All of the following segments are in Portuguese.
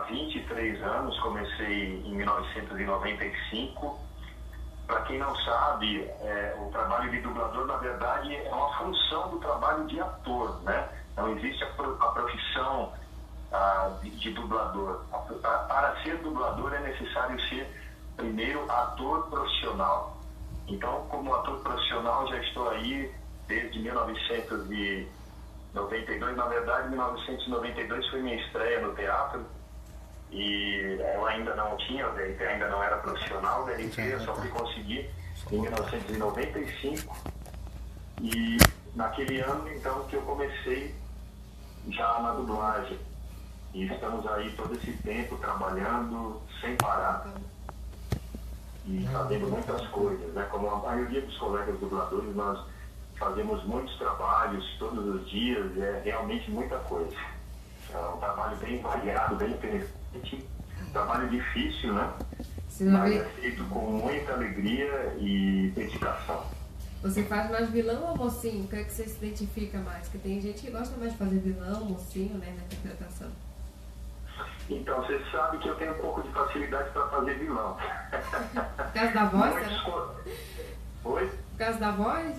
23 anos, comecei em 1995. Para quem não sabe, o trabalho de dublador, na verdade, é uma função do trabalho de ator, né? Não existe a profissão de dublador. Para ser dublador é necessário ser, primeiro, ator profissional. Então, como ator profissional, já estou aí desde 1992. Na verdade, 1992 foi minha estreia no teatro. E eu ainda não era profissional da RT, eu só fui conseguir em 1995. E naquele ano, então, que eu comecei já na dublagem. E estamos aí todo esse tempo trabalhando sem parar e fazendo muitas coisas, né? Como a maioria dos colegas dubladores, nós fazemos muitos trabalhos todos os dias, é realmente muita coisa. É um trabalho bem variado, bem interessante. Trabalho difícil, né? Mas é feito com muita alegria e dedicação. Você faz mais vilão ou mocinho? O que é que você se identifica mais? Porque tem gente que gosta mais de fazer vilão, mocinho, né, na interpretação. Então, você sabe que eu tenho um pouco de facilidade para fazer vilão. Por causa da voz, né? Oi? Por causa da voz?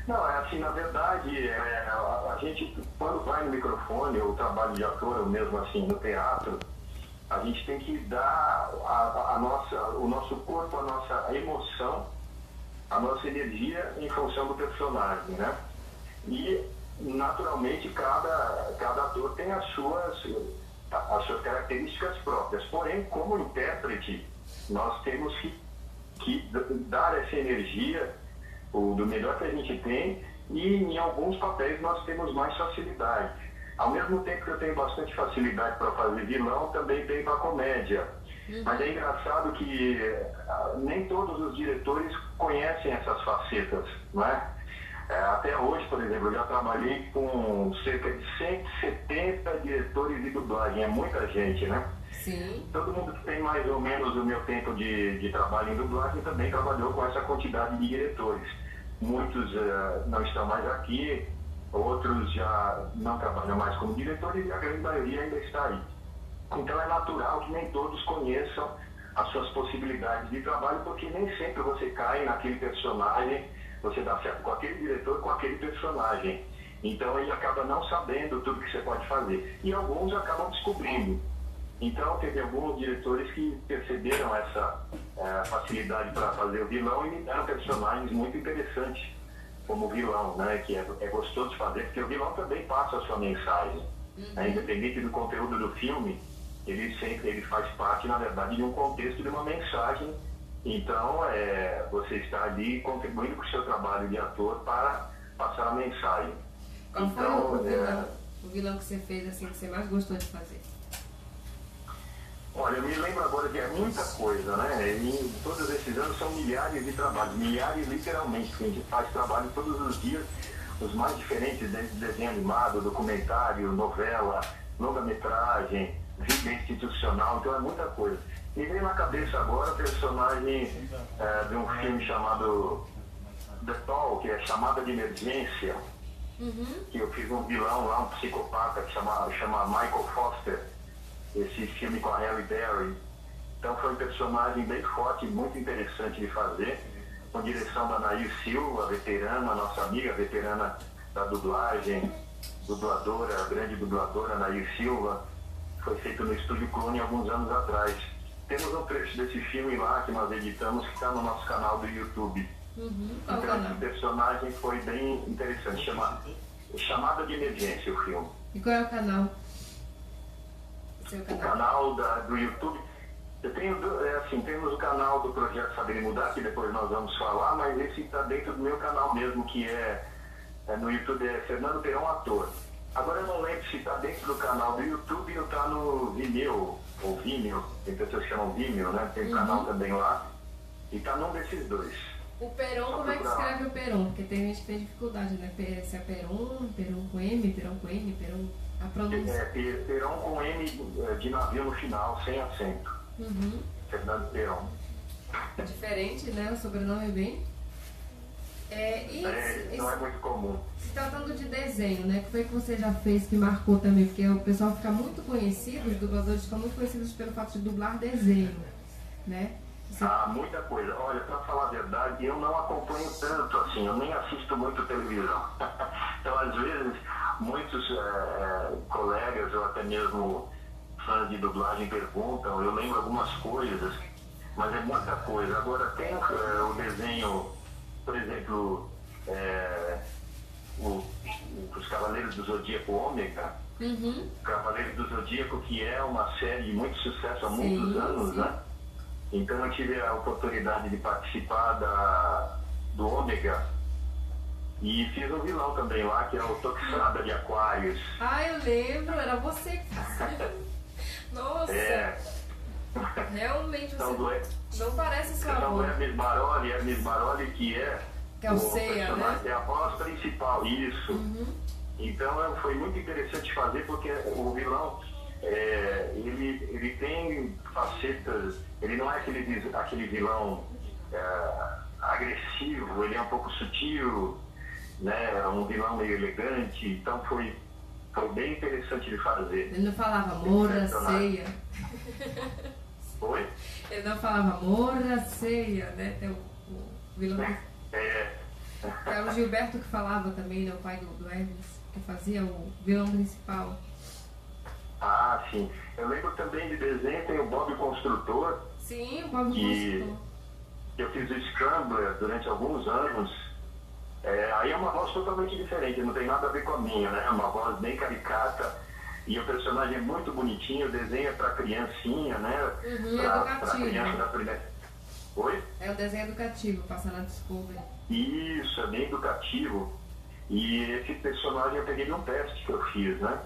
Não, é assim, na verdade, a gente, quando vai no microfone, ou trabalho de ator, ou mesmo assim, no teatro, a gente tem que dar o nosso corpo, a nossa emoção, a nossa energia em função do personagem, né? E, naturalmente, cada ator tem as suas características próprias. Porém, como intérprete, nós temos que dar essa energia do melhor que a gente tem, e em alguns papéis nós temos mais facilidade. Ao mesmo tempo que eu tenho bastante facilidade para fazer vilão, também tenho para comédia. Mas é engraçado que nem todos os diretores conhecem essas facetas, não é? Até hoje, por exemplo, eu já trabalhei com cerca de 170 diretores de dublagem, é muita gente, né? Sim. Todo mundo que tem mais ou menos o meu tempo de trabalho em dublagem também trabalhou com essa quantidade de diretores. Muitos não estão mais aqui, outros já não trabalham mais como diretores e a grande maioria ainda está aí. Então é natural que nem todos conheçam as suas possibilidades de trabalho, porque nem sempre você cai naquele personagem, você dá certo com aquele diretor, com aquele personagem. Então ele acaba não sabendo tudo que você pode fazer. E alguns acabam descobrindo. Então teve alguns diretores que perceberam essa facilidade para fazer o vilão e me deram personagens muito interessantes como vilão, né? Que é gostoso de fazer, porque o vilão também passa a sua mensagem. Independente do conteúdo do filme, ele faz parte, na verdade, de um contexto, de uma mensagem. Então, você está ali contribuindo com o seu trabalho de ator para passar a mensagem. Qual foi o vilão que você fez, assim, que você mais gostou de fazer? Olha, eu me lembro agora que é muita coisa, né? Em todos esses anos são milhares de trabalhos, milhares literalmente, que a gente faz trabalho todos os dias, os mais diferentes, desde desenho animado, documentário, novela, longa-metragem, vida institucional, então é muita coisa. Me veio na cabeça agora o personagem de um filme chamado The Toll, que é Chamada de Emergência, que eu fiz um vilão lá, um psicopata, que chama Michael Foster, esse filme com a Halle Berry. Então foi um personagem bem forte, muito interessante de fazer, com direção da Nair Silva, veterana, nossa amiga veterana da dublagem, dubladora, grande dubladora Nair Silva. Foi feito no Estúdio Clone alguns anos atrás. Temos um trecho desse filme lá que nós editamos, que está no nosso canal do YouTube. Então esse personagem foi bem interessante, Chamada de Emergência, o filme. E qual é o canal? O canal do YouTube. Temos o canal do Projeto Saber e Mudar, que depois nós vamos falar, mas esse está dentro do meu canal mesmo, que no YouTube é Fernando Peron Ator. Agora eu não lembro se está dentro do canal do YouTube ou está no Vimeo, ou Vimeo, tem pessoas que chamam Vimeo, né? Tem um canal também lá, e está num desses dois. O Peron, como é que escreve o Peron? Porque tem gente que tem dificuldade, né? Se é Peron, Peron com M, Peron... A pronúncia. Peron com M de navio no final, sem acento. Uhum. Fernando Peron. É diferente, né? O sobrenome é bem... Não é muito comum. Se tratando de desenho, né? O que foi que você já fez que marcou também? Porque o pessoal fica muito conhecido, os dubladores ficam muito conhecidos pelo fato de dublar desenho, né? Muita coisa. Olha, para falar a verdade, eu não acompanho tanto, assim, eu nem assisto muito televisão. Então, às vezes, muitos colegas ou até mesmo fãs de dublagem perguntam, eu lembro algumas coisas, mas é muita coisa. Agora, tem o desenho, por exemplo, os Cavaleiros do Zodíaco Ômega, Cavaleiros do Zodíaco, que é uma série de muito sucesso há muitos anos, né? Então eu tive a oportunidade de participar do Ômega e fiz um vilão também lá, que é o Toxada de Aquários. Eu lembro, era você que fazia. Nossa! Realmente você não parece sua Então, voz. Hermes Baroli, que é o Seiya, né? É a voz principal, isso. Então foi muito interessante fazer, porque o vilão, ele tem facetas, ele não é aquele vilão agressivo, ele é um pouco sutil, né? Um vilão meio elegante, então foi bem interessante de fazer. Ele não falava Moura, Ceia. Oi? Ele não falava Moura, Ceia, né? Tem o vilão. É o Gilberto que falava também, né? O pai do Hermes, que fazia o vilão principal. Sim. Eu lembro também de desenho, tem o Bob Construtor. Sim, o Bob Construtor. Eu fiz o Scrambler durante alguns anos. Aí é uma voz totalmente diferente, não tem nada a ver com a minha, né? É uma voz bem caricata e o personagem é muito bonitinho, o desenho é pra criancinha, né? Educativo. Pra criança da primeira... Oi? É o desenho educativo, passa na Discovery. Isso, é bem educativo. E esse personagem eu peguei num teste que eu fiz, né?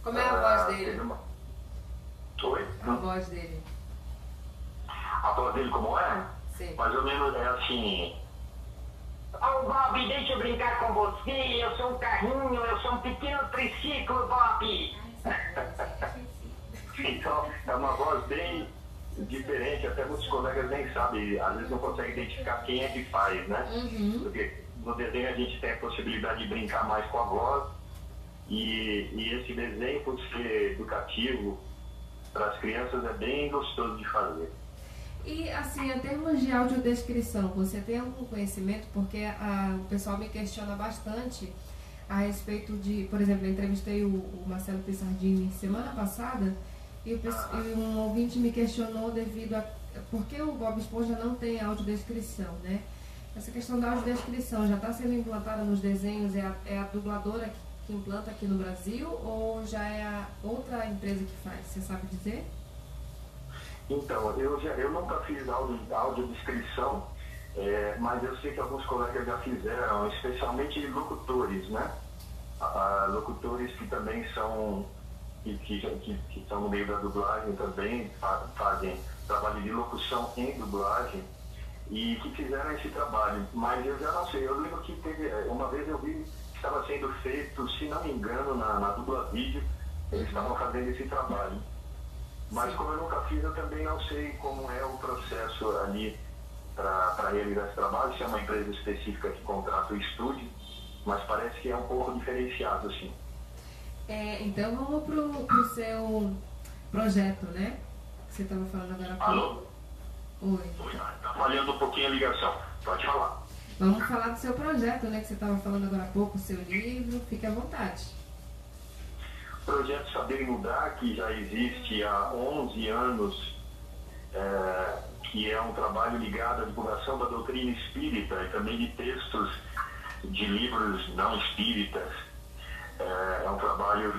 Como é a voz dele? Oi? A voz dele. A voz dele como é? Sim. Mais ou menos é assim... Bob, deixa eu brincar com você, eu sou um carrinho, eu sou um pequeno triciclo, Bob. Então, é uma voz bem diferente, até muitos colegas nem sabem, às vezes não conseguem identificar quem é que faz, né? Porque no desenho a gente tem a possibilidade de brincar mais com a voz e esse desenho, por ser educativo para as crianças, é bem gostoso de fazer. E assim, em termos de audiodescrição, você tem algum conhecimento? Porque o pessoal me questiona bastante a respeito de, por exemplo, eu entrevistei o Marcelo Pissardini semana passada e um ouvinte me questionou devido a por que o Bob Esponja não tem audiodescrição, né? Essa questão da audiodescrição já está sendo implantada nos desenhos, é a dubladora que implanta aqui no Brasil ou já é a outra empresa que faz? Você sabe dizer? Então, eu nunca fiz audiodescrição, mas eu sei que alguns colegas já fizeram, especialmente locutores, né? Locutores que também são, que estão no meio da dublagem também, fazem trabalho de locução em dublagem e que fizeram esse trabalho. Mas eu já não sei, eu lembro que uma vez eu vi que estava sendo feito, se não me engano, na Dubla Vídeo, eles estavam fazendo esse trabalho. Mas como eu nunca fiz, eu também não sei como é o processo ali para realizar esse trabalho, se é uma empresa específica que contrata o estúdio, mas parece que é um pouco diferenciado, sim. Então vamos pro seu projeto, né? Que você estava falando agora há pouco. Alô? Oi. Está falhando um pouquinho a ligação, pode falar. Vamos falar do seu projeto, né? Que você estava falando agora há pouco, o seu livro, fique à vontade. O projeto Saber e Mudar, que já existe há 11 anos, que é um trabalho ligado à divulgação da doutrina espírita e também de textos de livros não espíritas. É um trabalho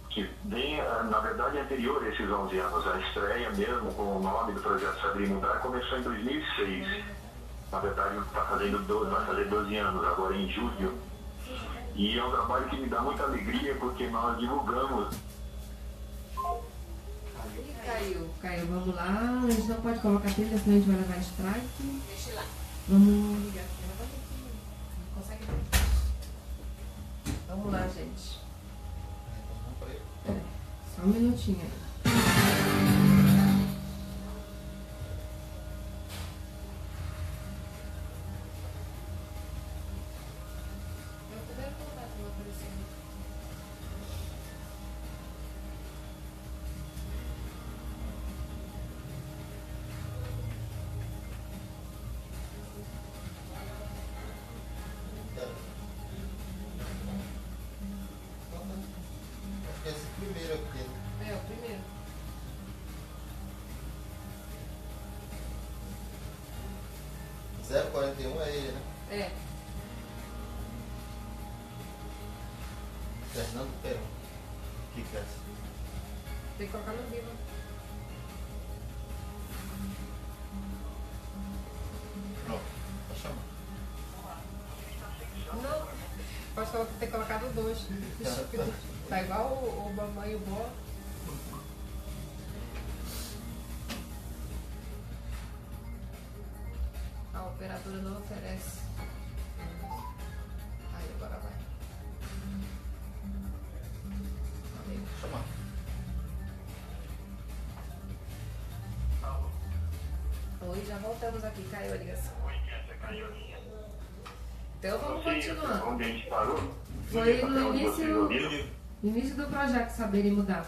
que vem, na verdade, anterior a esses 11 anos. A estreia mesmo com o nome do projeto Saber e Mudar começou em 2006. Na verdade, vai fazer 12 anos, agora em julho. E é um trabalho que me dá muita alegria porque nós divulgamos. Caiu, vamos lá. A gente não pode colocar trilha, senão a gente vai levar strike. Deixa lá. Vamos ligar. Consegue? Vamos lá, gente. Só um minutinho aí. 041 é ele, né? É. Fernando Peron. Que é essa? Tem que colocar no vivo. Pronto, pode chamar. Não, pode ter colocado 2. Tá igual o mamãe e o vó. A operadora não oferece. Aí agora vai. Valeu. Chamar. Oi, já voltamos aqui, caiu a ligação. Oi, essa caiu a linha. Então vamos continuar. Onde a gente parou? Foi no início do projeto Saber e Mudar.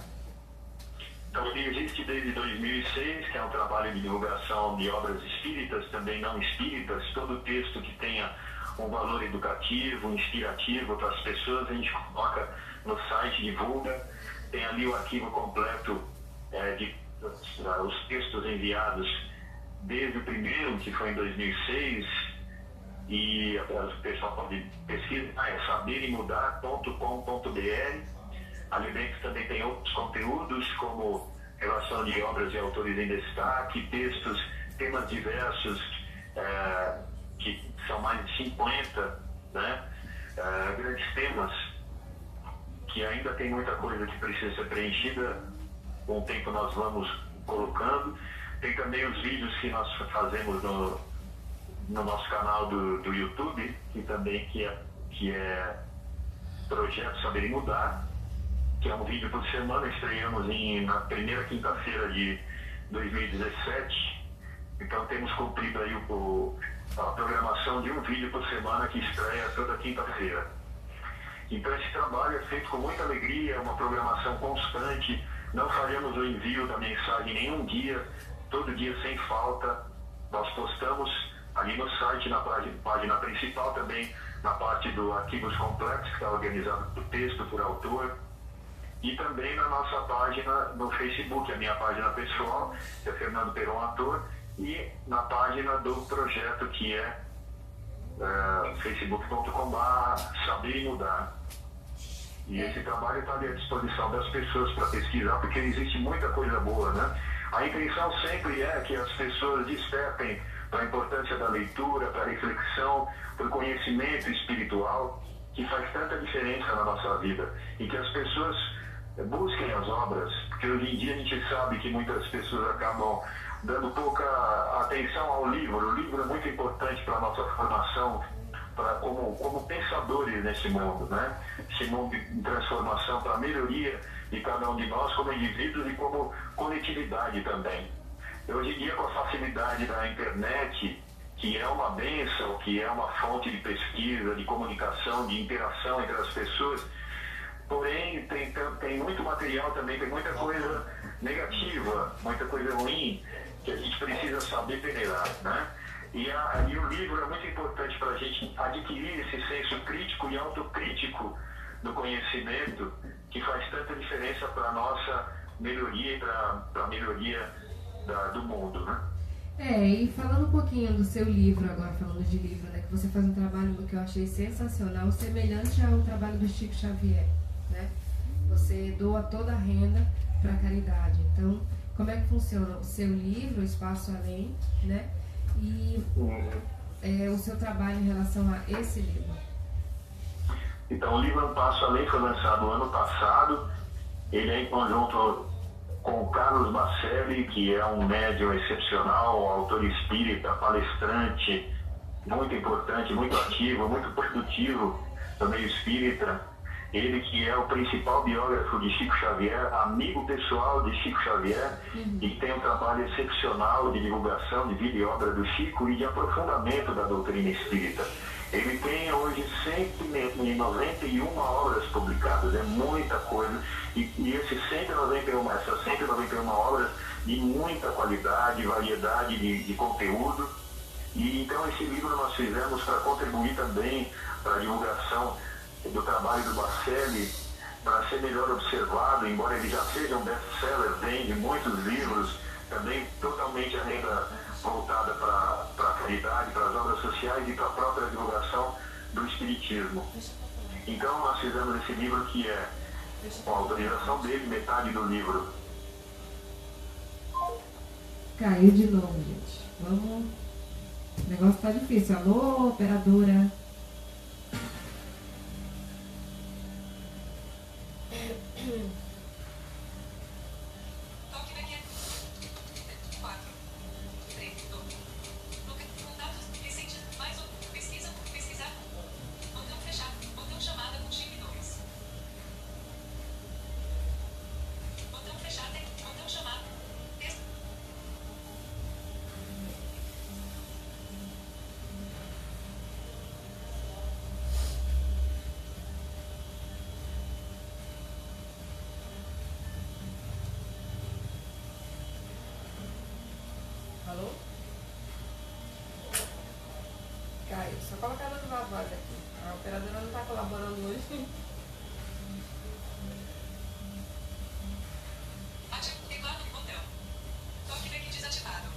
Então, ele existe desde 2006, que é um trabalho de divulgação de obras espíritas, também não espíritas. Todo texto que tenha um valor educativo, inspirativo para as pessoas, a gente coloca no site, divulga. Tem ali o arquivo completo os textos enviados desde o primeiro, que foi em 2006, e o pessoal pode pesquisar, é saberimudar.com.br. Ali dentro também tem outros conteúdos, como relação de obras e autores em destaque, textos, temas diversos, que são mais de 50, né? Grandes temas, que ainda tem muita coisa que precisa ser preenchida, com o tempo nós vamos colocando. Tem também os vídeos que nós fazemos no nosso canal do YouTube, que é Projeto Saber e Mudar, que é um vídeo por semana. Estreamos na primeira quinta-feira de 2017, então temos cumprido aí a programação de um vídeo por semana que estreia toda quinta-feira. Então esse trabalho é feito com muita alegria, uma programação constante, não falhamos o envio da mensagem nenhum dia, todo dia sem falta. Nós postamos ali no site, na página principal, também na parte do arquivos complexos, que está organizado por texto, por autor, e também na nossa página no Facebook, a minha página pessoal, que é Fernando Peron Ator, e na página do projeto, que é facebook.com/Saber e Mudar. E esse trabalho está à disposição das pessoas para pesquisar, porque existe muita coisa boa, né? A intenção sempre é que as pessoas despertem para a importância da leitura, para a reflexão, para o conhecimento espiritual, que faz tanta diferença na nossa vida. E que as pessoas busquem as obras, porque hoje em dia a gente sabe que muitas pessoas acabam dando pouca atenção ao livro. O livro é muito importante para a nossa formação, como pensadores nesse mundo, né? Esse mundo de transformação, para a melhoria de cada um de nós como indivíduos e como coletividade também. Hoje em dia, com a facilidade da internet, que é uma bênção, que é uma fonte de pesquisa, de comunicação, de interação entre as pessoas, porém tem muito material também, tem muita coisa negativa, muita coisa ruim, que a gente precisa saber peneirar, né? E o livro é muito importante para a gente adquirir esse senso crítico e autocrítico do conhecimento, que faz tanta diferença para a nossa melhoria e para a melhoria do mundo, né? E falando um pouquinho do seu livro agora, falando de livro, né, que você faz um trabalho que eu achei sensacional, semelhante ao trabalho do Chico Xavier, né? Você doa toda a renda para a caridade. Então, como é que funciona o seu livro, o Espaço Além, né? E o seu trabalho em relação a esse livro? Então, o livro Um Passo Além foi lançado ano passado. Ele é em conjunto com o Carlos Bacelli, que é um médium excepcional, um autor espírita, palestrante, muito importante, muito ativo, muito produtivo no meio espírita. Ele que é o principal biógrafo de Chico Xavier, amigo pessoal de Chico Xavier, e que tem um trabalho excepcional de divulgação de vida e obra do Chico e de aprofundamento da doutrina espírita. Ele tem hoje 191 obras publicadas, é muita coisa, e essas 191 obras de muita qualidade, variedade de conteúdo. E então esse livro nós fizemos para contribuir também para a divulgação do trabalho do Bacelli, para ser melhor observado, embora ele já seja um best-seller, vende muitos livros também totalmente a renda voltada para a caridade, para as obras sociais e para a própria divulgação do Espiritismo. Então nós fizemos esse livro que é, com a autorização dele, metade do livro. Caiu de novo, gente. Vamos. O negócio tá difícil. Alô, operadora. Alô? Caiu. Só colocar no viva voz aqui. A operadora não está colaborando hoje. Ativo teclado do botão. Toque aqui desativado.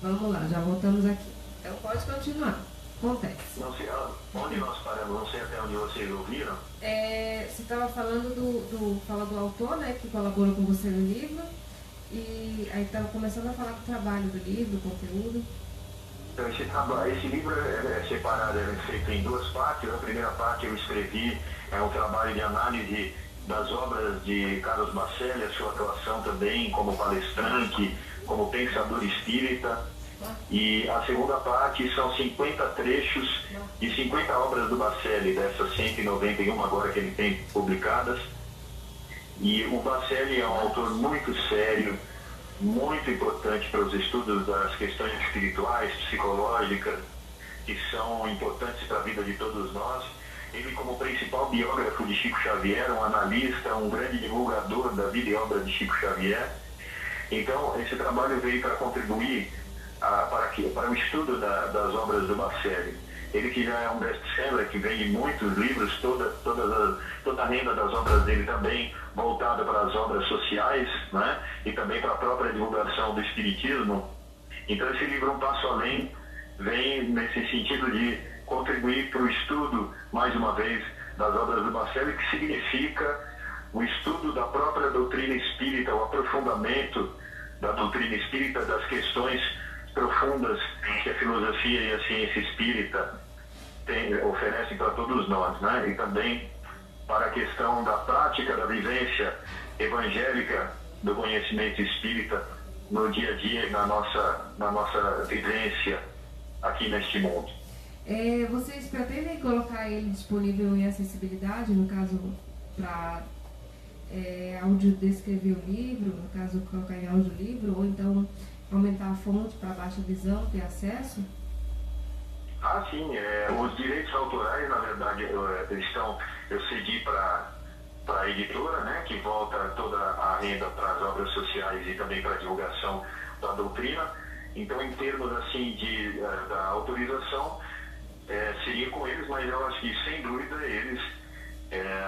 Vamos lá, já voltamos aqui. Então pode continuar. Acontece. Não sei onde nós paramos, não sei até onde vocês ouviram. Você estava falando do autor, né, que colaborou com você no livro, e aí estava começando a falar do trabalho do livro, do conteúdo. Então, esse livro é separado, é feito em duas partes. A primeira parte eu escrevi, é um trabalho de análise das obras de Carlos Bacelli, a sua atuação também como palestrante, como pensador espírita. E a segunda parte são 50 trechos de 50 obras do Bacelli, dessas 191 agora que ele tem publicadas. E o Bacelli é um autor muito sério, muito importante para os estudos das questões espirituais, psicológicas, que são importantes para a vida de todos nós. Ele, como principal biógrafo de Chico Xavier, um analista, um grande divulgador da vida e obra de Chico Xavier. Então, esse trabalho veio para contribuir para o estudo das obras do Bacelli. Ele que já é um best-seller, que vende muitos livros, toda a renda das obras dele também voltada para as obras sociais, né? E também para a própria divulgação do Espiritismo. Então esse livro, Um Passo Além, vem nesse sentido de contribuir para o estudo, mais uma vez, das obras do Bacelli, que significa o estudo da própria doutrina espírita, o aprofundamento da doutrina espírita, das questões profundas que a filosofia e a ciência espírita oferecem para todos nós, né? E também para a questão da prática, da vivência evangélica do conhecimento espírita no dia a dia, na nossa vivência aqui neste mundo. Vocês pretendem colocar ele disponível em acessibilidade, no caso, para audiodescrever o livro, no caso, colocar em audiolivro, ou então aumentar a fonte para baixa visão, ter acesso? Sim. Os direitos autorais, na verdade, eu cedi para a editora, né, que volta toda a renda para as obras sociais e também para a divulgação da doutrina. Então, em termos assim da autorização, seria com eles, mas eu acho que, sem dúvida, eles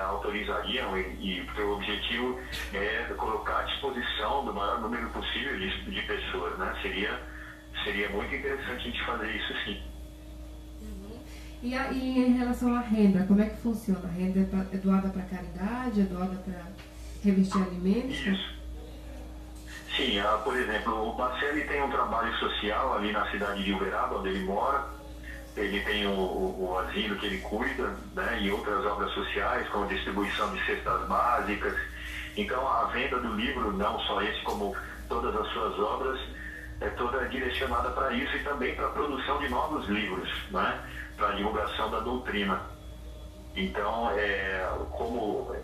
autorizariam, e o objetivo é colocar à disposição do maior número possível de pessoas, né? Seria muito interessante a gente fazer isso, sim. Uhum. E em relação à renda, como é que funciona? A renda é doada para caridade, é doada para revestir alimentos? Isso. Sim, por exemplo, o Bacelli tem um trabalho social ali na cidade de Uberaba, onde ele mora. Ele tem o asilo que ele cuida, né, e outras obras sociais, como distribuição de cestas básicas. Então, a venda do livro, não só esse, como todas as suas obras, é toda direcionada para isso e também para a produção de novos livros, né, para a divulgação da doutrina. Então, como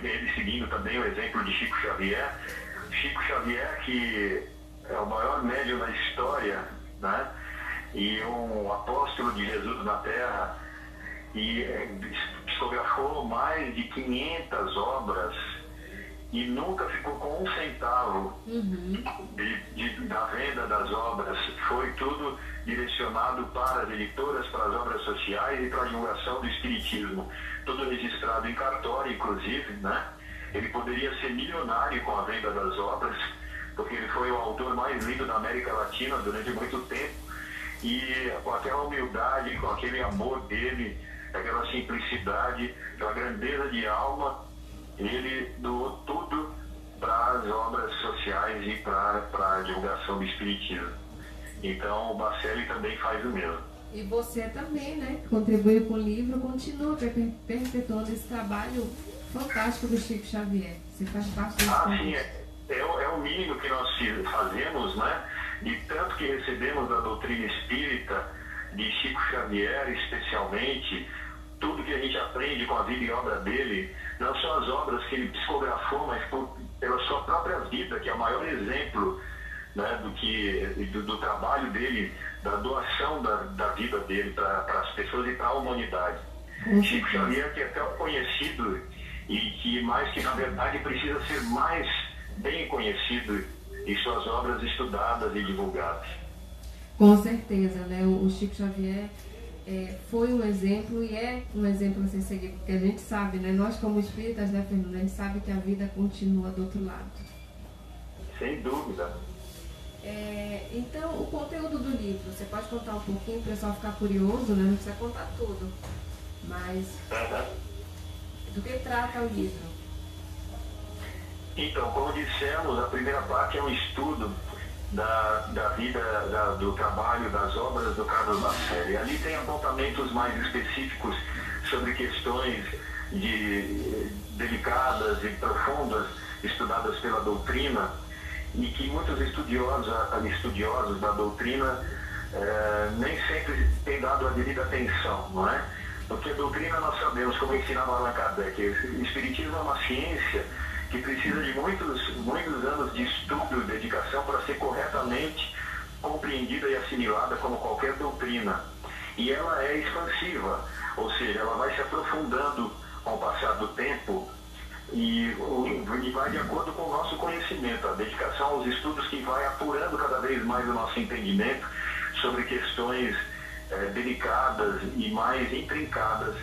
ele seguindo também o exemplo de Chico Xavier, que é o maior médium da história, né, e um apóstolo de Jesus na Terra, e psicografou mais de 500 obras e nunca ficou com um centavo da venda das obras. Foi tudo direcionado para as editoras, para as obras sociais e para a divulgação do espiritismo. Tudo registrado em cartório, inclusive, né? Ele poderia ser milionário com a venda das obras, porque ele foi o autor mais lido da América Latina durante muito tempo, e com aquela humildade, com aquele amor dele, aquela simplicidade, aquela grandeza de alma, ele doou tudo para as obras sociais e para a divulgação do espiritismo. Então o Baccelli também faz o mesmo. E você também, né? Contribuiu com o livro, continua perpetuando esse trabalho fantástico do Chico Xavier. Você faz parte desse sim, é o mínimo que nós fazemos, né? E tanto que recebemos da doutrina espírita, de Chico Xavier especialmente, tudo que a gente aprende com a vida e obra dele, não só as obras que ele psicografou, mas pela sua própria vida, que é o maior exemplo, né, do trabalho dele, da doação da vida dele para as pessoas e para a humanidade. Chico Xavier, que é tão conhecido e que, mais que na verdade, precisa ser mais bem conhecido e suas obras estudadas e divulgadas. Com certeza, né? O Chico Xavier foi um exemplo e é um exemplo a ser seguido, porque a gente sabe, né? Nós como espíritas, né, Fernanda, a gente sabe que a vida continua do outro lado. Sem dúvida. Então, o conteúdo do livro, você pode contar um pouquinho, o pessoal ficar curioso, né? Não precisa contar tudo, mas do que trata o livro? Então, como dissemos, a primeira parte é um estudo da vida, do trabalho, das obras do Carlos Baccelli. Ali tem apontamentos mais específicos sobre questões delicadas e profundas estudadas pela doutrina e que muitos estudiosos da doutrina nem sempre têm dado a devida atenção, não é? Porque a doutrina, nós sabemos, como ensinava Allan Kardec, o espiritismo é uma ciência que precisa de muitos anos de estudo e dedicação para ser corretamente compreendida e assimilada como qualquer doutrina. E ela é expansiva, ou seja, ela vai se aprofundando com o passar do tempo e vai de acordo com o nosso conhecimento, a dedicação aos estudos que vai apurando cada vez mais o nosso entendimento sobre questões delicadas e mais intrincadas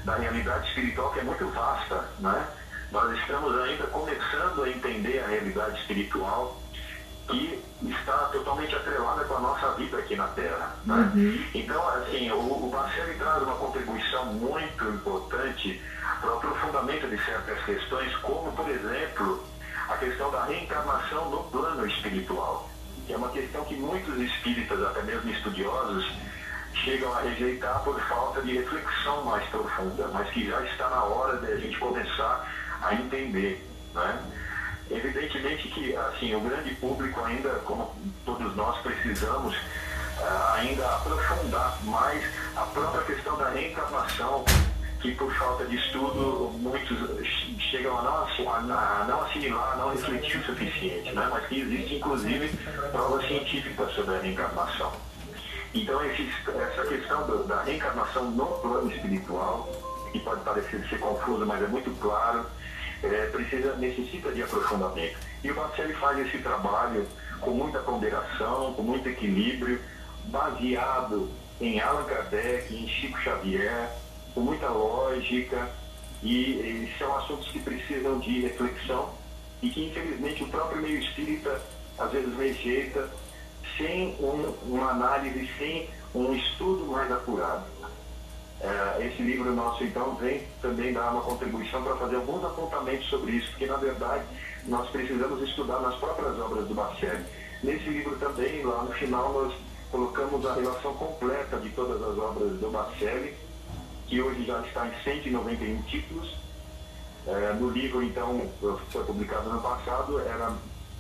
da realidade espiritual, que é muito vasta, né? Nós estamos ainda começando a entender a realidade espiritual que está totalmente atrelada com a nossa vida aqui na Terra, né? Então, assim, o Baccelli traz uma contribuição muito importante para o aprofundamento de certas questões, como, por exemplo, a questão da reencarnação no plano espiritual, que é uma questão que muitos espíritas, até mesmo estudiosos, chegam a rejeitar por falta de reflexão mais profunda, mas que já está na hora de a gente começar a entender, né? Evidentemente que, assim, o grande público ainda, como todos nós, precisamos ainda aprofundar mais a própria questão da reencarnação, que por falta de estudo muitos chegam a não assimilar, a não refletir o suficiente, né? Mas que existe inclusive provas científicas sobre a reencarnação. Então essa questão da reencarnação no plano espiritual, que pode parecer ser confuso, mas é muito claro, necessita de aprofundamento. E o Baccelli faz esse trabalho com muita ponderação, com muito equilíbrio, baseado em Allan Kardec, em Chico Xavier, com muita lógica, e são assuntos que precisam de reflexão e que, infelizmente, o próprio meio espírita às vezes rejeita sem uma análise, sem um estudo mais apurado. Esse livro nosso, então, vem também dar uma contribuição para fazer alguns apontamentos sobre isso, porque, na verdade, nós precisamos estudar nas próprias obras do Baccelli. Nesse livro também, lá no final, nós colocamos a relação completa de todas as obras do Baccelli, que hoje já está em 191 títulos. No livro, então, foi publicado no passado,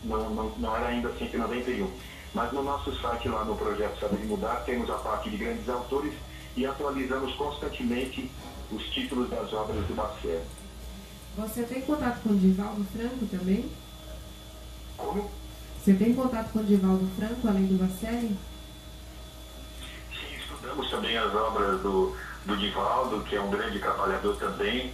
não era ainda 191. Mas no nosso site, lá no Projeto Saber Mudar, temos a parte de grandes autores e atualizamos constantemente os títulos das obras do Baccelli. Você tem contato com o Divaldo Franco também? Como? Você tem contato com o Divaldo Franco, além do Baccelli? Sim, estudamos também as obras do Divaldo, que é um grande trabalhador também,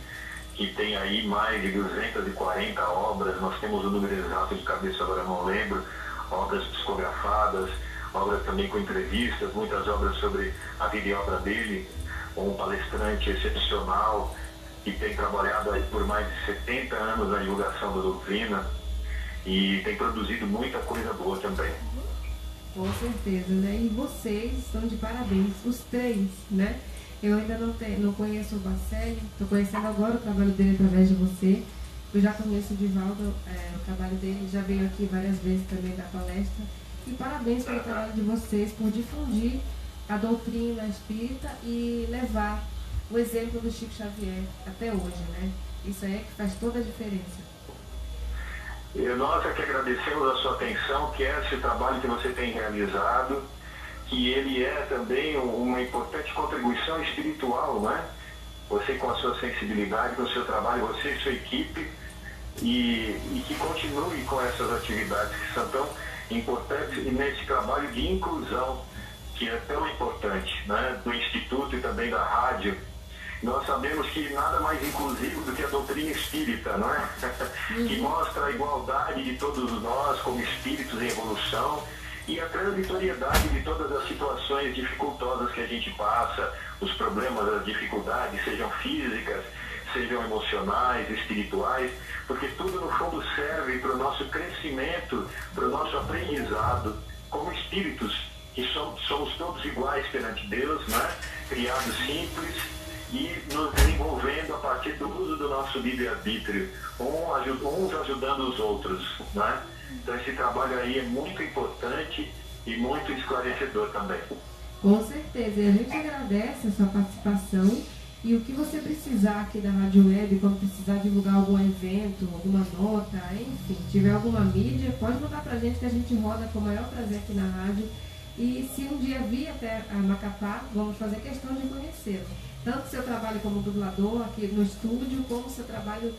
que tem aí mais de 240 obras, nós temos o número exato de cabeça, agora não lembro, obras psicografadas, obras também com entrevistas, muitas obras sobre a vida e obra dele, um palestrante excepcional, que tem trabalhado aí por mais de 70 anos na divulgação da doutrina e tem produzido muita coisa boa também. Com certeza, né? E vocês estão de parabéns, os três, né? Eu ainda não conheço o Bacelli, estou conhecendo agora o trabalho dele através de você. Eu já conheço o Divaldo, o trabalho dele, já veio aqui várias vezes também da palestra. E parabéns pelo trabalho de vocês, por difundir a doutrina espírita e levar o exemplo do Chico Xavier até hoje, né? Isso aí é que faz toda a diferença. E nós é que agradecemos a sua atenção, que é esse trabalho que você tem realizado, que ele é também uma importante contribuição espiritual, né? Você com a sua sensibilidade, com o seu trabalho, você e sua equipe, e que continue com essas atividades que são tão importantes e nesse trabalho de inclusão, que é tão importante, né? Do Instituto e também da rádio. Nós sabemos que nada mais inclusivo do que a doutrina espírita, não é? Que mostra a igualdade de todos nós como espíritos em evolução e a transitoriedade de todas as situações dificultosas que a gente passa, os problemas, as dificuldades, sejam físicas, sejam emocionais, espirituais, porque tudo no fundo serve para o nosso crescimento, para o nosso aprendizado como espíritos, que somos todos iguais perante Deus, né? Criados simples, e nos desenvolvendo a partir do uso do nosso livre-arbítrio, uns ajudando os outros, né? Então esse trabalho aí é muito importante e muito esclarecedor também. Com certeza, e a gente agradece a sua participação e o que você precisar aqui da Rádio Web, quando precisar divulgar algum evento, alguma nota, enfim, tiver alguma mídia, pode mandar pra gente que a gente roda com o maior prazer aqui na rádio. E se um dia vir até a Macapá, vamos fazer questão de conhecê-lo. Tanto seu trabalho como dublador aqui no estúdio, como seu trabalho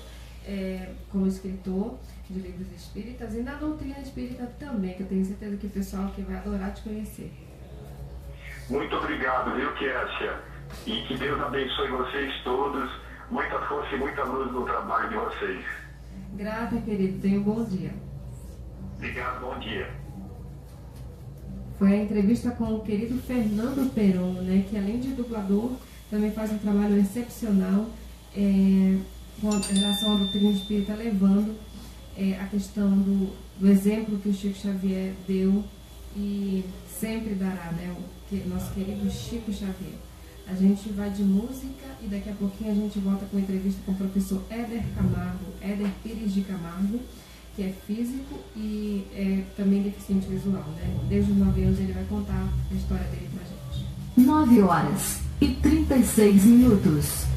como escritor de livros espíritas e na doutrina espírita também, que eu tenho certeza que o pessoal aqui vai adorar te conhecer. Muito obrigado, viu, Kessia? E que Deus abençoe vocês todos. Muita força e muita luz no trabalho de vocês. Grata, querido. Tenha um bom dia. Obrigado, bom dia. Foi a entrevista com o querido Fernando Peron, né, que além de dublador, também faz um trabalho excepcional com relação à doutrina espírita, levando a questão do exemplo que o Chico Xavier deu e sempre dará, né, o nosso querido Chico Xavier. A gente vai de música e daqui a pouquinho a gente volta com a entrevista com o professor Éder Pires de Camargo, que é físico e é também deficiente visual, né? Desde os 9 anos ele vai contar a história dele pra gente. 9h36.